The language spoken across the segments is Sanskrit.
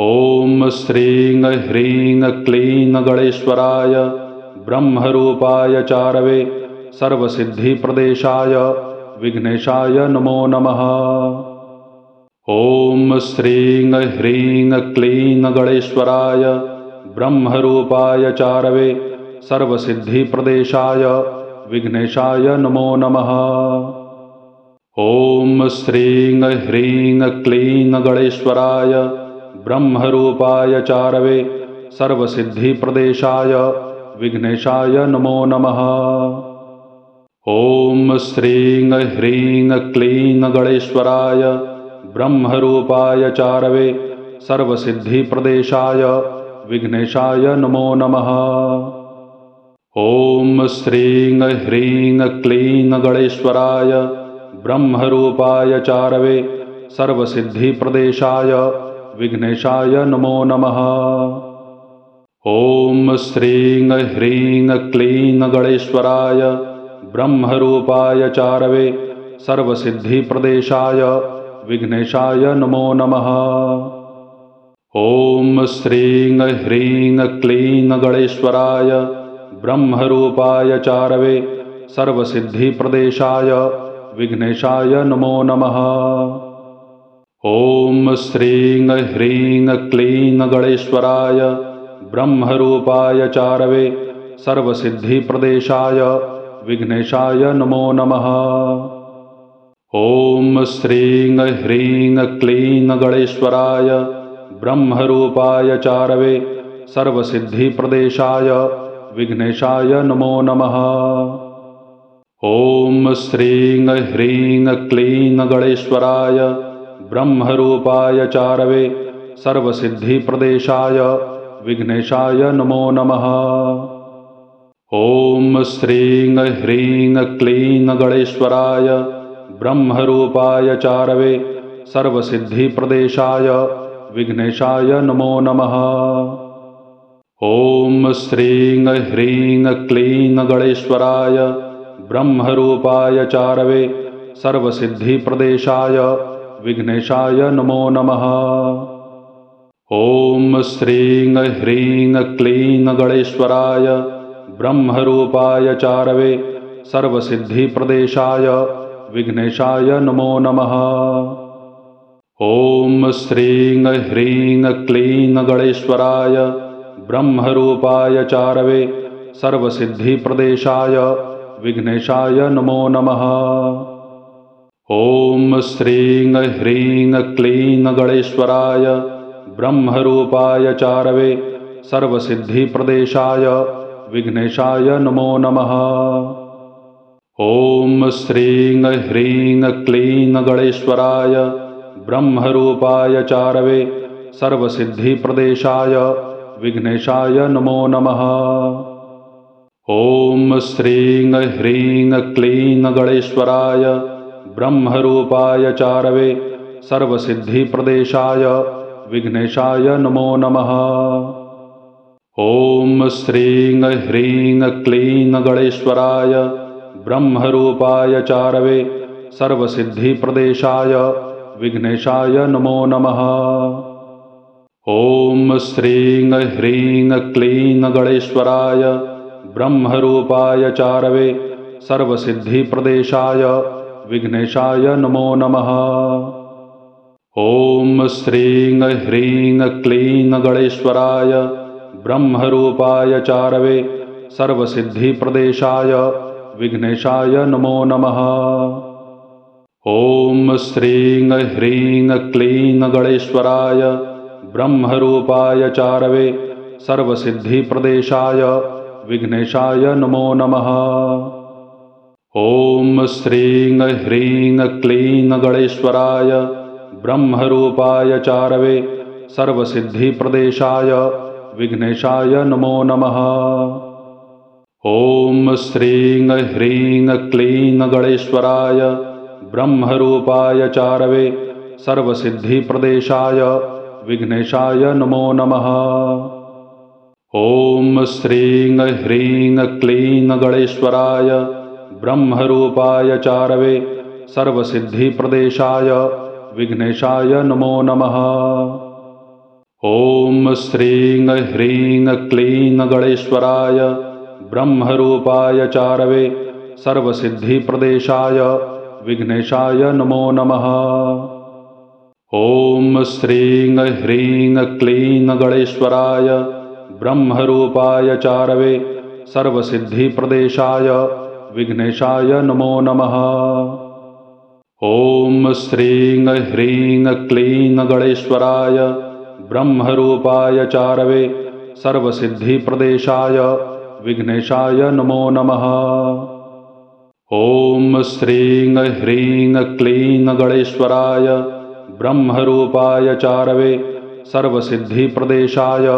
ॐ श्रीं ह्रीं क्लीं गणेश्वराय ब्रह्मरूपाय चारवे सर्वसिद्धिप्रदेशाय विघ्नेशाय नमो नमः। ॐ श्रीं ह्रीं क्लीं गणेश्वराय ब्रह्मरूपाय चारवे सर्वसिद्धिप्रदेशाय विघ्नेशाय नमो नमः। ॐ श्रीं ह्रीं क्लीं गणेश्वराय ब्रह्मरूपाय चारवे सर्वसिद्धिप्रदेशाय विघ्नेशाय नमो नमः। ॐ श्रीं ह्रीं क्लीं गणेश्वराय ब्रह्मरूपाय चारवे सर्वसिद्धिप्रदेशाय विघ्नेशाय नमो नमः। ॐ श्रीं ह्रीं क्लीं गणेश्वराय ब्रह्मरूपाय चारवे सर्वसिद्धिप्रदेशाय विघ्नेशाय नमो नमः। ॐ श्रीं ह्रीं क्लीं गणेश्वराय ब्रह्मरूपाय चारवे सर्वसिद्धिप्रदेशाय विघ्नेशाय नमो नमः। ॐ श्रीं ह्रीं क्लीं गणेश्वराय ब्रह्मरूपाय चारवे सर्वसिद्धिप्रदेशाय विघ्नेशाय नमो नमः। ॐ श्रीं ह्रीं क्लीं गणेश्वराय ब्रह्मरूपाय चारवे सर्वसिद्धिप्रदेशाय विघ्नेशाय नमो नमः। ॐ श्रीं ह्रीं क्लीं गणेश्वराय ब्रह्मरूपाय चारवे सर्वसिद्धिप्रदेशाय विघ्नेशाय नमो नमः। ॐ श्रीं ह्रीं क्लीं गणेश्वराय ब्रह्मरूपाय चारवे सर्वसिद्धिप्रदेशाय विघ्नेशाय नमो नमः। ॐ श्रीं ह्रीं क्लीं गणेश्वराय ब्रह्मरूपाय चारवे सर्वसिद्धिप्रदेशाय विघ्नेशाय नमो नमः। ॐ श्रीं ह्रीं क्लीं गणेश्वराय ब्रह्मरूपाय चारवे सर्वसिद्धिप्रदेशाय विघ्नेशाय नमो नमः। ॐ श्रीं ह्रीं क्लीं गणेश्वराय ब्रह्मरूपाय चारवे सर्वसिद्धिप्रदेशाय विघ्नेशाय नमो नमः। ॐ श्रीं ह्रीं क्लीं गणेश्वराय ब्रह्मरूपाय चारवे सर्वसिद्धिप्रदेशाय विघ्नेशाय नमो नमः। ॐ श्रीं ह्रीं क्लीं गणेश्वराय ब्रह्मरूपाय चारवे सर्वसिद्धिप्रदेशाय विघ्नेशाय नमो नमः। ॐ श्रीं ह्रीं क्लीं गणेश्वराय ब्रह्मरूपाय चारवे सर्वसिद्धिप्रदेशाय विघ्नेशाय नमो नमः। ॐ श्रीं ह्रीं क्लीं गणेश्वराय ब्रह्मरूपाय चारवे सर्वसिद्धिप्रदेशाय विघ्नेशाय नमो नमः। ॐ श्रीं ह्रीं क्लीं गणेश्वराय ब्रह्मरूपाय चारवे सर्वसिद्धिप्रदेशाय विघ्नेशाय नमो नमः। ॐ श्रीं ह्रीं क्लीं गणेश्वराय ब्रह्मरूपाय चारवे सर्वसिद्धिप्रदेशाय विघ्नेशाय नमो नमः। ॐ श्रीं ह्रीं क्लीं गणेश्वराय ब्रह्मरूपाय चारवे सर्वसिद्धिप्रदेशाय विघ्नेशाय नमो नमः। ॐ श्रीं ह्रीं क्लीं गणेश्वराय ब्रह्मरूपाय चारवे सर्वसिद्धिप्रदेशाय विघ्नेशाय नमो नमः। ॐ श्रीं ह्रीं क्लीं गणेश्वराय ब्रह्मरूपाय चारवे सर्वसिद्धिप्रदेशाय विघ्नेशाय नमो नमः। ॐ श्रीं ह्रीं क्लीं गणेश्वराय ब्रह्मरूपाय चारवे सर्वसिद्धिप्रदेशाय विघ्नेशाय नमो नमः। ॐ श्रीं ह्रीं क्लीं गणेश्वराय ब्रह्मरूपाय चारवे सर्वसिद्धिप्रदेशाय विघ्नेशाय नमो नमः। ॐ श्रीं ह्रीं क्लीं गणेश्वराय ब्रह्मरूपाय चारवे सर्वसिद्धिप्रदेशाय विघ्नेशाय नमो नमः। ॐ श्रीं ह्रीं क्लीं गणेश्वराय ब्रह्मरूपाय चारवे सर्वसिद्धिप्रदेशाय विघ्नेशाय नमो नमः। ॐ श्रीं ह्रीं क्लीं गणेश्वराय ब्रह्मरूपाय चारवे सर्वसिद्धिप्रदेशाय विघ्नेशाय नमो नमः। ॐ श्रीं ह्रीं क्लीं गणेश्वराय ब्रह्मरूपाय चारवे सर्वसिद्धिप्रदेशाय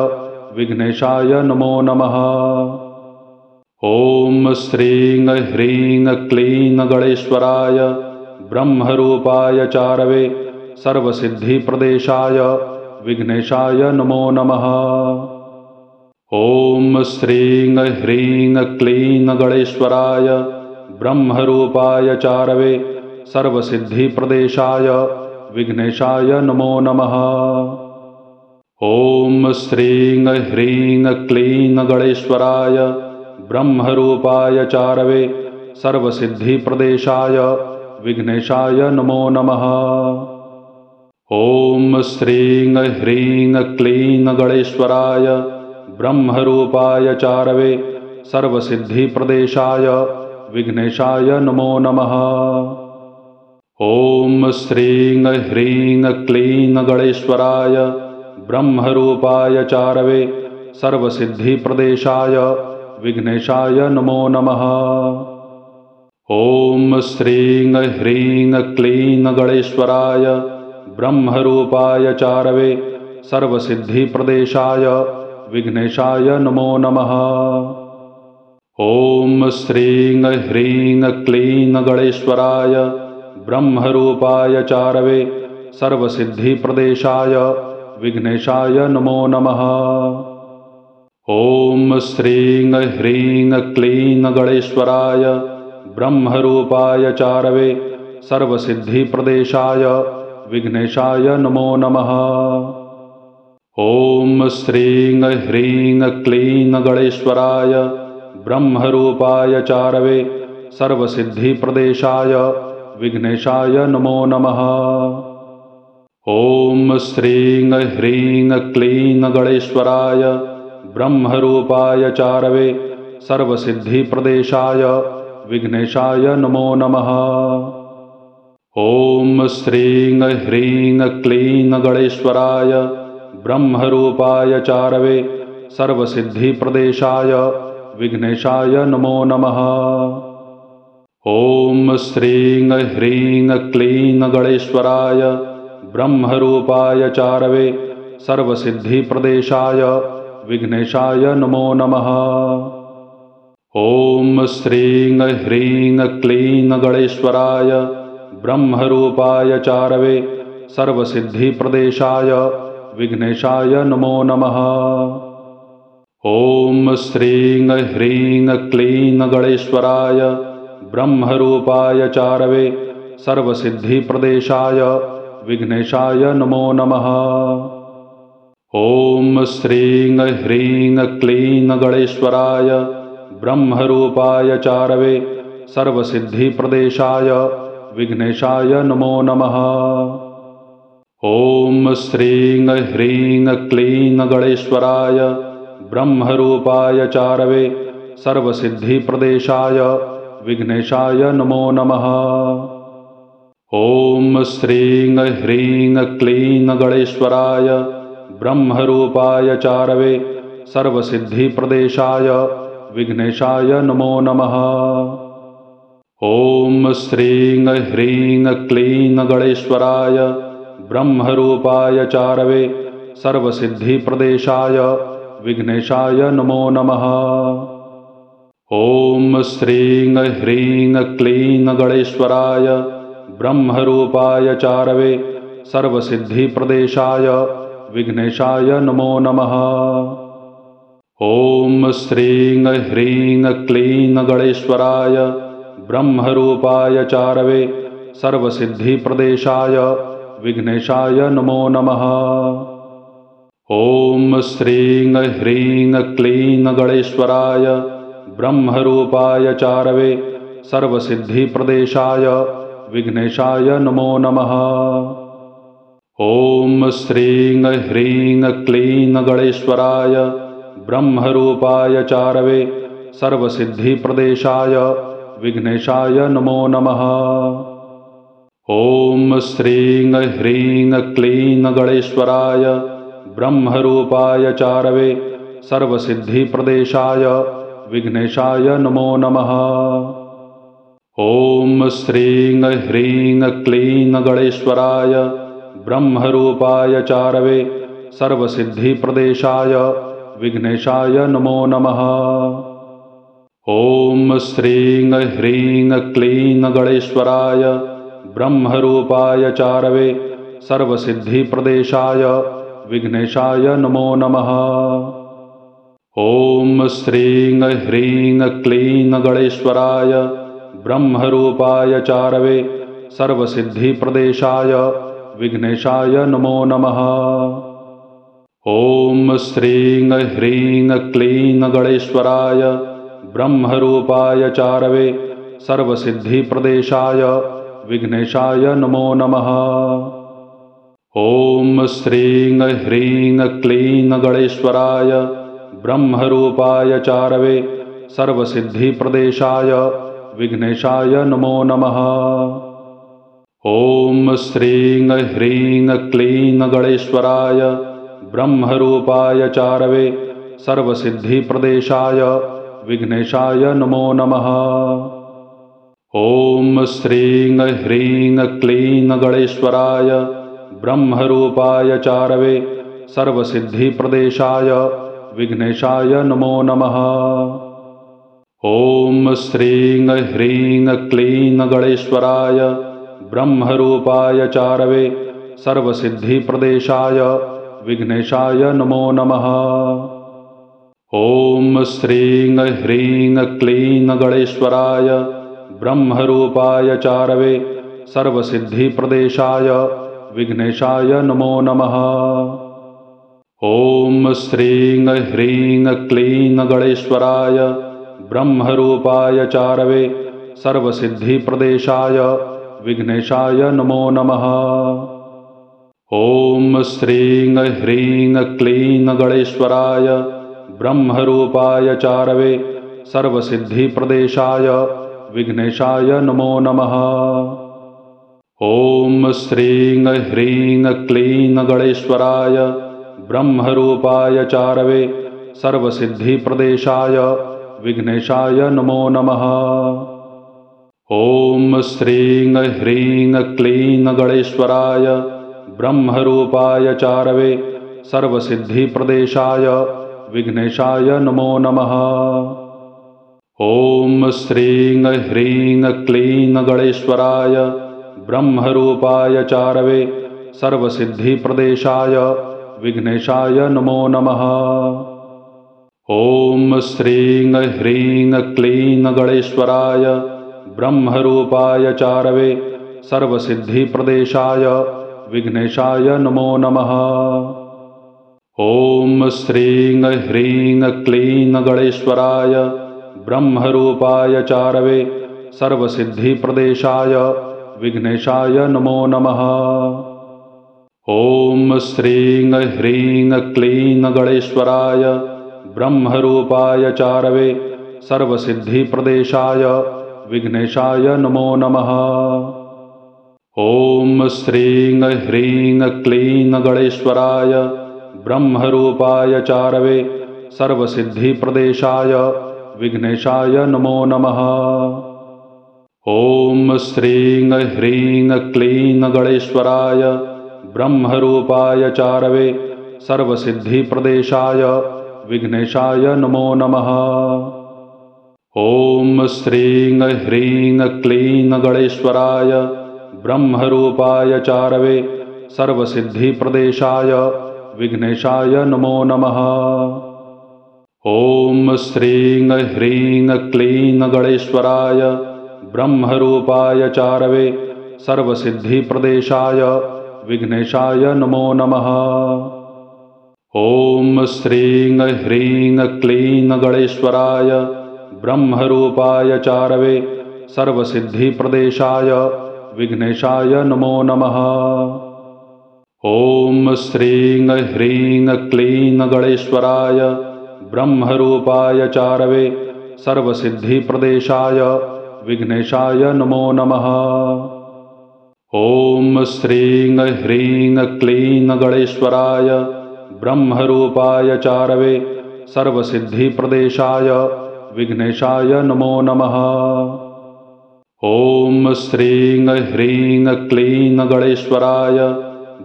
विघ्नेशाय नमो नमः। ॐ श्रीं ह्रीं क्लीं गणेश्वराय ब्रह्मरूपाय चारवे सर्वसिद्धिप्रदेशाय विघ्नेशाय नमो नमः। ॐ श्रीं ह्रीं क्लीं गणेश्वराय ब्रह्मरूपाय चारवे सर्वसिद्धिप्रदेशाय विघ्नेशाय नमो नमः। ॐ श्रीं ह्रीं क्लीं गणेश्वराय ब्रह्मरूपाय चारवे सर्वसिद्धिप्रदेशाय विघ्नेशाय नमो नमः। ॐ श्रीं ह्रीं क्लीं गणेश्वराय ब्रह्मरूपाय चारवे सर्वसिद्धिप्रदेशाय विघ्नेशाय नमो नमः। ॐ श्रीं ह्रीं क्लीं गणेश्वराय ब्रह्मरूपाय चारवे सर्वसिद्धिप्रदेशाय विघ्नेशाय नमो नमः। ॐ श्रीं ह्रीं क्लीं गणेश्वराय ब्रह्मरूपाय चारवे सर्वसिद्धिप्रदेशाय विघ्नेशाय नमो नमः। ॐ श्रीं ह्रीं क्लीं गणेश्वराय ब्रह्मरूपाय चारवे सर्वसिद्धिप्रदेशाय विघ्नेशाय नमो नमः। ॐ श्रीं ह्रीं क्लीं गणेश्वराय ब्रह्मरूपाय चारवे सर्वसिद्धिप्रदेशाय विघ्नेशाय नमो नमः। ॐ श्रीं ह्रीं क्लीं गणेश्वराय ब्रह्मरूपाय चारवे सर्वसिद्धिप्रदेशाय विघ्नेशाय नमो नमः। ॐ श्रीं ह्रीं क्लीं गणेश्वराय ब्रह्मरूपाय चारवे सर्वसिद्धिप्रदेशाय विघ्नेशाय नमो नमः। ॐ श्रीं ह्रीं क्लीं गणेश्वराय ब्रह्मरूपाय चारवे सर्वसिद्धिप्रदेशाय विघ्नेशाय नमो नमः। ॐ श्रीं ह्रीं क्लीं गणेश्वराय ब्रह्मरूपाय चारवे सर्वसिद्धिप्रदेशाय विघ्नेशाय नमो नमः। ॐ श्रीं ह्रीं क्लीं गणेश्वराय ब्रह्मरूपाय चारवे सर्वसिद्धिप्रदेशाय विघ्नेशाय नमो नमः। ॐ श्रीं ह्रीं क्लीं गणेश्वराय ब्रह्मरूपाय चारवे सर्वसिद्धिप्रदेशाय विघ्नेशाय नमो नमः। ॐ श्रीं ह्रीं क्लीं गणेश्वराय ब्रह्मरूपाय चारवे सर्वसिद्धिप्रदेशाय विघ्नेशाय नमो नमः। ॐ श्रीं ह्रीं क्लीं गणेश्वराय ब्रह्मरूपाय चारवे सर्वसिद्धिप्रदेशाय विघ्नेशाय नमो नमः। ॐ श्रीं ह्रीं क्लीं गणेश्वराय ब्रह्मरूपाय चारवे सर्वसिद्धिप्रदेशाय विघ्नेशाय नमो नमः। ॐ श्रीं ह्रीं क्लीं गणेश्वराय ब्रह्मरूपाय चारवे सर्वसिद्धिप्रदेशाय विघ्नेशाय नमो नमः। ॐ श्रीं ह्रीं क्लीं गणेश्वराय ब्रह्मरूपाय चारवे सर्वसिद्धिप्रदेशाय विघ्नेशाय नमो नमः। ॐ श्रीं ह्रीं क्लीं गणेश्वराय ब्रह्मरूपाय चारवे सर्वसिद्धिप्रदेशाय विघ्नेशाय नमो नमः। ॐ श्रीं ह्रीं क्लीं गणेश्वराय ब्रह्मरूपाय चारवे सर्वसिद्धिप्रदेशाय विघ्नेशाय नमो नमः। ॐ श्रीं ह्रीं क्लीं गणेश्वराय ब्रह्मरूपाय चारवे सर्वसिद्धिप्रदेशाय विघ्नेशाय नमो नमः। ॐ श्रीं ह्रीं क्लीं गणेश्वराय ब्रह्मरूपाय चारवे सर्वसिद्धिप्रदेशाय विघ्नेशाय नमो नमः। ॐ श्रीं ह्रीं क्लीं गणेश्वराय ब्रह्मरूपाय चारवे सर्वसिद्धिप्रदेशाय विघ्नेशाय नमो नमः। ॐ श्रीं ह्रीं क्लीं गणेश्वराय ब्रह्मरूपाय चारवे सर्वसिद्धिप्रदेशाय विघ्नेशाय नमो नमः। ॐ श्रीं ह्रीं क्लीं गणेश्वराय ब्रह्मरूपाय चारवे सर्वसिद्धिप्रदेशाय विघ्नेशाय नमो नमः। ॐ श्रीं ह्रीं क्लीं गणेश्वराय ब्रह्मरूपाय चारवे सर्वसिद्धिप्रदेशाय विघ्नेशाय नमो नमः। ॐ श्रीं ह्रीं क्लीं गणेश्वराय ब्रह्मरूपाय चारवे सर्वसिद्धिप्रदेशाय विघ्नेशाय नमो नमः। ॐ श्रीं ह्रीं क्लीं गणेश्वराय ब्रह्मरूपाय चारवे सर्वसिद्धिप्रदेशाय विघ्नेशाय नमो नमः। ॐ श्रीं ह्रीं क्लीं गणेश्वराय ब्रह्मरूपाय चारवे सर्वसिद्धिप्रदेशाय विघ्नेशाय नमो नमः। ॐ श्रीं ह्रीं क्लीं गणेश्वराय ब्रह्मरूपाय चारवे सर्वसिद्धिप्रदेशाय विघ्नेशाय नमो नमः। ॐ श्रीं ह्रीं क्लीं गणेश्वराय ब्रह्मरूपाय चारवे सर्वसिद्धिप्रदेशाय विघ्नेशाय नमो नमः। ॐ श्रीं ह्रीं क्लीं गणेश्वराय ब्रह्मरूपाय चारवे सर्वसिद्धिप्रदेशाय विघ्नेशाय नमो नमः। ॐ श्रीं ह्रीं क्लीं गणेश्वराय ब्रह्मरूपाय चारवे सर्वसिद्धिप्रदेशाय विघ्नेशाय नमो नमः। ॐ श्रीं ह्रीं क्लीं गणेश्वराय ब्रह्मरूपाय चारवे सर्वसिद्धिप्रदेशाय विघ्नेशाय नमो नमः। ॐ श्रीं ह्रीं क्लीं गणेश्वराय ब्रह्मरूपाय चारवे सर्वसिद्धिप्रदेशाय विघ्नेशाय नमो नमः। ॐ श्रीं ह्रीं क्लीं गणेश्वराय ब्रह्मरूपाय चारवे सर्वसिद्धिप्रदेशाय विघ्नेशाय नमो नमः। ॐ श्रीं ह्रीं क्लीं गणेश्वराय ब्रह्मरूपाय चारवे सर्वसिद्धिप्रदेशाय विघ्नेशाय नमो नमः। ॐ श्रीं ह्रीं क्लीं गणेश्वराय ब्रह्मरूपाय चारवे सर्वसिद्धिप्रदेशाय विघ्नेशाय नमो नमः। ॐ श्रीं ह्रीं क्लीं गणेश्वराय ब्रह्मरूपाय चारवे सर्वसिद्धिप्रदेशाय विघ्नेशाय नमो नमः। ॐ श्रीं ह्रीं क्लीं गणेश्वराय ब्रह्मरूपाय चारवे सर्वसिद्धिप्रदेशाय विघ्नेशाय नमो नमः। ॐ श्रीं ह्रीं क्लीं गणेश्वराय ब्रह्मरूपाय चारवे सर्वसिद्धिप्रदेशाय विघ्नेशाय नमो नमः। ॐ श्रीं ह्रीं क्लीं गणेश्वराय ब्रह्मरूपाय चारवे सर्वसिद्धिप्रदेशाय विघ्नेशाय नमो नमः। ॐ श्रीं ह्रीं क्लीं गणेश्वराय ब्रह्मरूपाय चारवे सर्वसिद्धिप्रदेशाय विघ्नेशाय नमो नमः। ॐ श्रीं ह्रीं क्लीं गणेश्वराय ब्रह्मरूपाय चारवे सर्वसिद्धिप्रदेशाय विघ्नेशाय नमो नमः। ॐ श्रीं ह्रीं क्लीं गणेश्वराय ब्रह्मरूपाय चारवे सर्वसिद्धिप्रदेशाय विघ्नेशाय नमो नमः। ॐ श्रीं ह्रीं क्लीं गणेश्वराय ब्रह्मरूपाय चारवे सर्वसिद्धिप्रदेशाय विघ्नेशाय नमो नमः। ॐ श्रीं ह्रीं क्लीं गणेश्वराय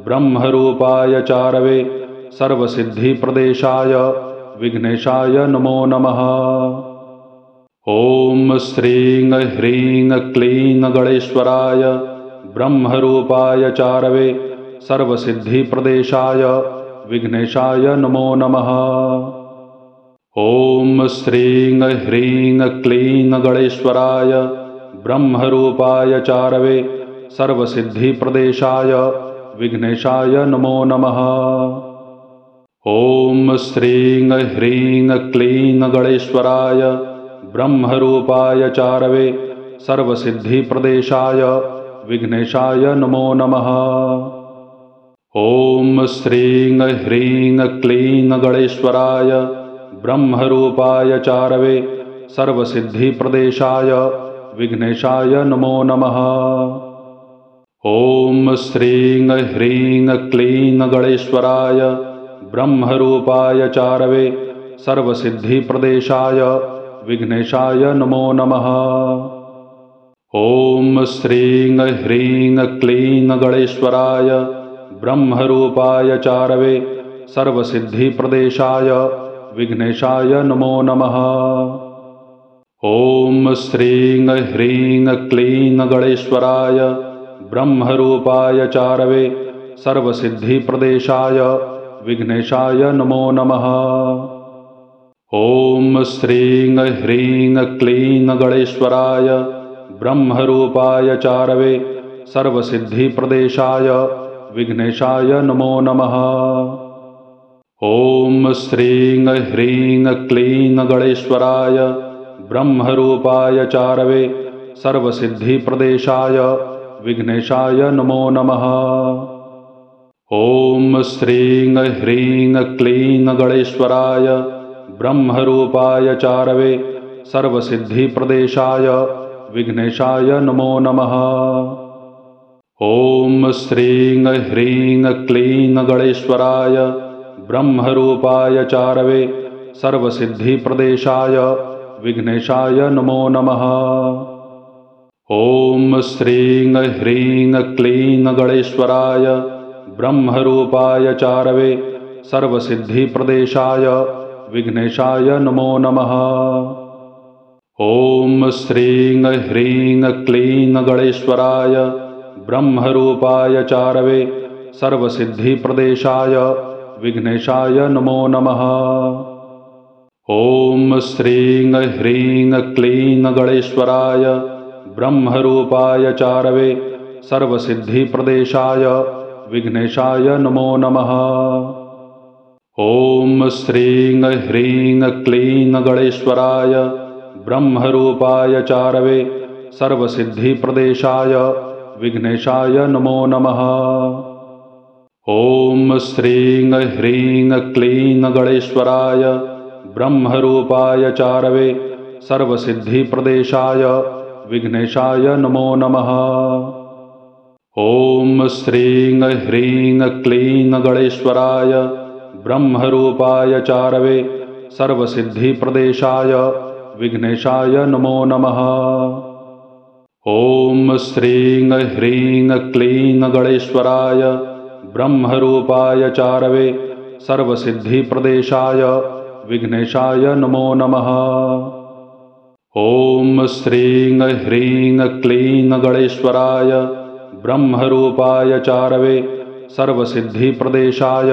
ब्रह्मरूपाय चारवे सर्वसिद्धिप्रदेशाय विघ्नेशाय नमो नमः। ॐ श्रीं ह्रीं क्लीं गणेश्वराय ब्रह्मरूपाय चारवे सर्वसिद्धिप्रदेशाय विघ्नेशाय नमो नमः। ॐ श्रीं ह्रीं क्लीं गणेश्वराय ब्रह्मरूपाय चारवे सर्वसिद्धिप्रदेशाय विघ्नेशाय नमो नमः। ॐ श्रीं ह्रीं क्लीं गणेश्वराय ब्रह्मरूपाय चारवे सर्वसिद्धिप्रदेशाय विघ्नेशाय नमो नमः। ॐ श्रीं ह्रीं क्लीं गणेश्वराय ब्रह्मरूपाय चारवे सर्वसिद्धिप्रदेशाय विघ्नेशाय नमो नमः। ॐ श्रीं ह्रीं क्लीं गणेश्वराय ब्रह्मरूपाय चारवे सर्वसिद्धिप्रदेशाय विघ्नेशाय नमो नमः। ॐ श्रीं ह्रीं क्लीं गणेश्वराय ब्रह्मरूपाय चारवे सर्वसिद्धिप्रदेशाय विघ्नेशाय नमो नमः। ॐ श्रीं ह्रीं क्लीं गणेश्वराय ब्रह्मरूपाय चारवे सर्वसिद्धिप्रदेशाय विघ्नेशाय नमो नमः। ॐ श्रीं ह्रीं क्लीं गणेश्वराय ब्रह्मरूपाय चारवे सर्वसिद्धिप्रदेशाय विघ्नेशाय नमो नमः। ॐ श्रीं ह्रीं क्लीं गणेश्वराय ब्रह्मरूपाय चारवे सर्वसिद्धिप्रदेशाय विघ्नेशाय नमो नमः। ॐ श्रीं ह्रीं क्लीं गणेश्वराय ब्रह्मरूपाय चारवे सर्वसिद्धिप्रदेशाय विघ्नेशाय नमो नमः। ॐ श्रीं ह्रीं क्लीं गणेश्वराय ब्रह्मरूपाय चारवे सर्वसिद्धिप्रदेशाय विघ्नेशाय नमो नमः। ॐ श्रीं ह्रीं क्लीं गणेश्वराय ब्रह्मरूपाय चारवे सर्वसिद्धिप्रदेशाय विघ्नेशाय नमो नमः। ॐ श्रीं ह्रीं क्लीं गणेश्वराय ब्रह्मरूपाय चारवे सर्वसिद्धिप्रदेशाय विघ्नेशाय नमो नमः। ॐ श्रीं ह्रीं क्लीं गणेश्वराय ब्रह्मरूपाय चारवे सर्वसिद्धिप्रदेशाय विघ्नेशाय नमो नमः। ॐ श्रीं ह्रीं क्लीं गणेश्वराय ब्रह्मरूपाय चारवे सर्वसिद्धिप्रदेशाय विघ्नेशाय नमो नमः। ॐ श्रीं ह्रीं क्लीं गणेश्वराय ब्रह्मरूपाय चारवे सर्वसिद्धिप्रदेशाय विघ्नेशाय नमो नमः। ॐ श्रीं ह्रीं क्लीं गणेश्वराय ब्रह्मरूपाय चारवे सर्वसिद्धिप्रदेशाय विघ्नेशाय नमो नमः। ॐ श्रीं ह्रीं क्लीं गणेश्वराय ब्रह्मरूपाय चारवे सर्वसिद्धिप्रदेशाय विघ्नेशाय नमो नमः। ॐ श्रीं ह्रीं क्लीं गणेश्वराय ब्रह्मरूपाय चारवे सर्वसिद्धिप्रदेशाय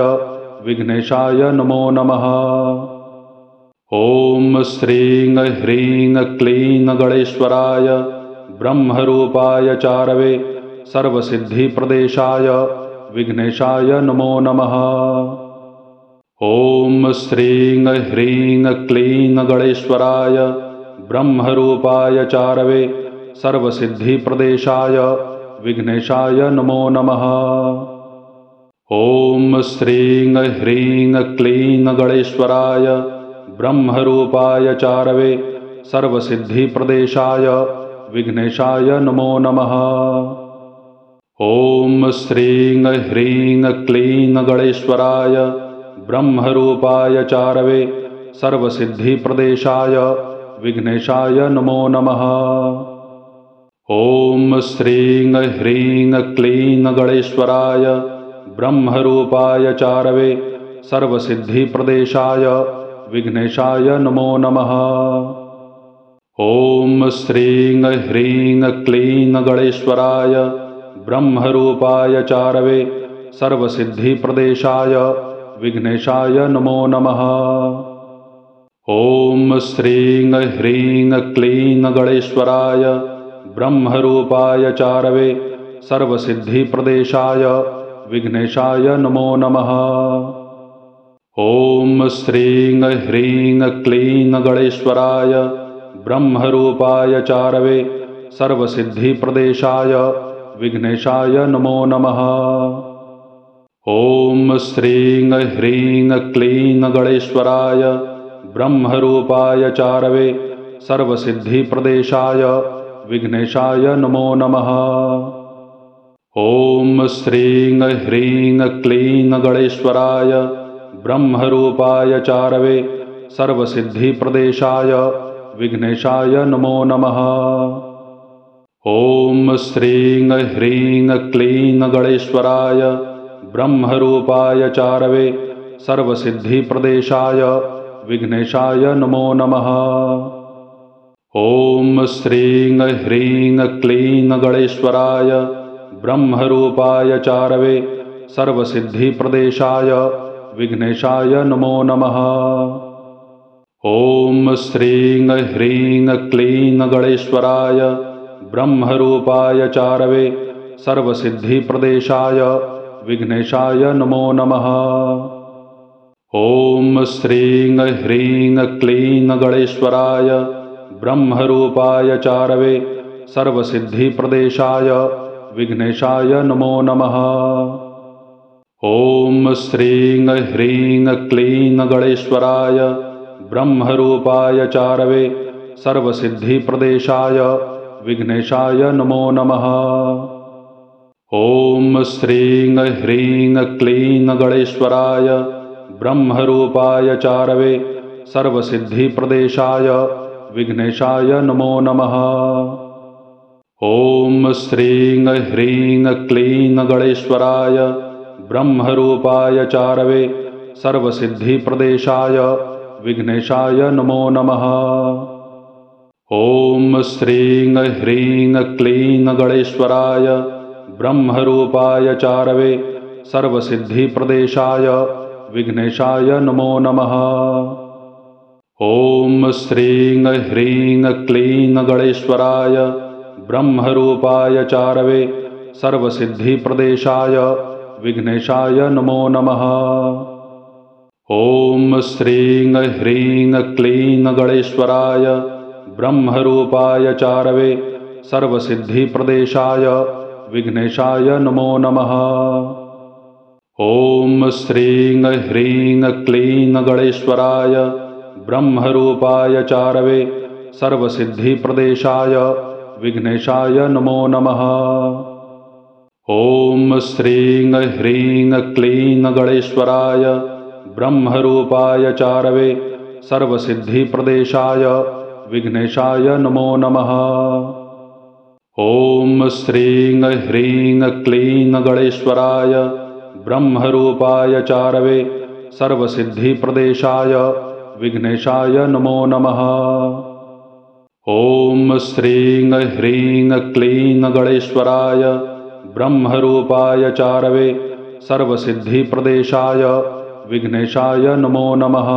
विघ्नेशाय नमो नमः। ॐ श्रीं ह्रीं क्लीं गणेश्वराय ब्रह्मरूपाय चारवे सर्वसिद्धिप्रदेशाय विघ्नेशाय नमो नमः। ॐ श्रीं ह्रीं क्लीं गणेश्वराय ब्रह्मरूपाय चारवे सर्वसिद्धिप्रदेशाय विघ्नेशाय नमो नमः। ॐ श्रीं ह्रीं क्लीं गणेश्वराय ब्रह्मरूपाय चारवे सर्वसिद्धिप्रदेशाय विघ्नेशाय नमो नमः। ॐ श्रीं ह्रीं क्लीं गणेश्वराय ब्रह्मरूपाय चारवे सर्वसिद्धिप्रदेशाय विघ्नेशाय नमो नमः। ॐ श्रीं ह्रीं क्लीं गणेश्वराय ब्रह्मरूपाय चारवे सर्वसिद्धिप्रदेशाय विघ्नेशाय नमो नमः। ॐ श्रीं ह्रीं क्लीं गणेश्वराय ब्रह्मरूपाय चारवे सर्वसिद्धिप्रदेशाय विघ्नेशाय नमो नमः। ॐ श्रीं ह्रीं क्लीं गणेश्वराय ब्रह्मरूपाय चारवे सर्वसिद्धिप्रदेशाय विघ्नेशाय नमो नमः। ॐ श्रीं ह्रीं क्लीं गणेश्वराय ब्रह्मरूपाय चारवे सर्वसिद्धिप्रदेशाय विघ्नेशाय नमो नमः। ॐ श्रीं ह्रीं क्लीं गणेश्वराय ब्रह्मरूपाय चारवे सर्वसिद्धिप्रदेशाय विघ्नेशाय नमो नमः। ॐ श्रीं ह्रीं क्लीं गणेश्वराय ब्रह्मरूपाय चारवे सर्वसिद्धिप्रदेशाय विघ्नेशाय नमो नमः। ॐ श्रीं ह्रीं क्लीं गणेश्वराय ब्रह्मरूपाय चारवे सर्वसिद्धिप्रदेशाय विघ्नेशाय नमो नमः। ॐ श्रीं ह्रीं क्लीं गणेश्वराय ब्रह्मरूपाय चारवे सर्वसिद्धिप्रदेशाय विघ्नेशाय नमो नमः। ॐ श्रीं ह्रीं क्लीं गणेश्वराय ब्रह्मरूपाय चारवे सर्वसिद्धिप्रदेशाय विघ्नेशाय नमो नमः। ॐ श्रीं ह्रीं क्लीं गणेश्वराय ब्रह्मरूपाय चारवे सर्वसिद्धिप्रदेशाय विघ्नेशाय नमो नमः। ॐ श्रीं ह्रीं क्लीं गणेश्वराय ब्रह्मरूपाय चारवे सर्वसिद्धिप्रदेशाय विघ्नेशाय नमो नमः। ॐ श्रीं ह्रीं क्लीं गणेश्वराय ब्रह्मरूपाय चारवे सर्वसिद्धिप्रदेशाय विघ्नेशाय नमो नमः। ॐ श्रीं ह्रीं क्लीं गणेश्वराय ब्रह्मरूपाय चारवे सर्वसिद्धिप्रदेशाय विघ्नेशाय नमो नमः। ॐ श्रीं ह्रीं क्लीं गणेश्वराय ब्रह्मरूपाय चारवे सर्वसिद्धिप्रदेशाय विघ्नेशाय नमो नमः। ॐ श्रीं ह्रीं क्लीं गणेश्वराय ब्रह्मरूपाय चारवे सर्वसिद्धिप्रदेशाय विघ्नेशाय नमो नमः। ॐ श्रीं ह्रीं क्लीं गणेश्वराय ब्रह्मरूपाय चारवे सर्वसिद्धिप्रदेशाय विघ्नेशाय नमो नमः। ॐ श्रीं ह्रीं क्लीं गणेश्वराय ब्रह्मरूपाय चारवे सर्वसिद्धिप्रदेशाय विघ्नेशाय नमो नमः। ॐ श्रीं ह्रीं क्लीं गणेश्वराय ब्रह्मरूपाय चारवे सर्वसिद्धिप्रदेशाय विघ्नेशाय नमो नमः। ॐ श्रीं ह्रीं क्लीं गणेश्वराय ब्रह्मरूपाय चारवे सर्वसिद्धिप्रदेशाय विघ्नेशाय नमो नमः। ॐ श्रीं ह्रीं क्लीं गणेश्वराय ब्रह्मरूपाय चारवे सर्वसिद्धिप्रदेशाय विघ्नेशाय नमो नमः।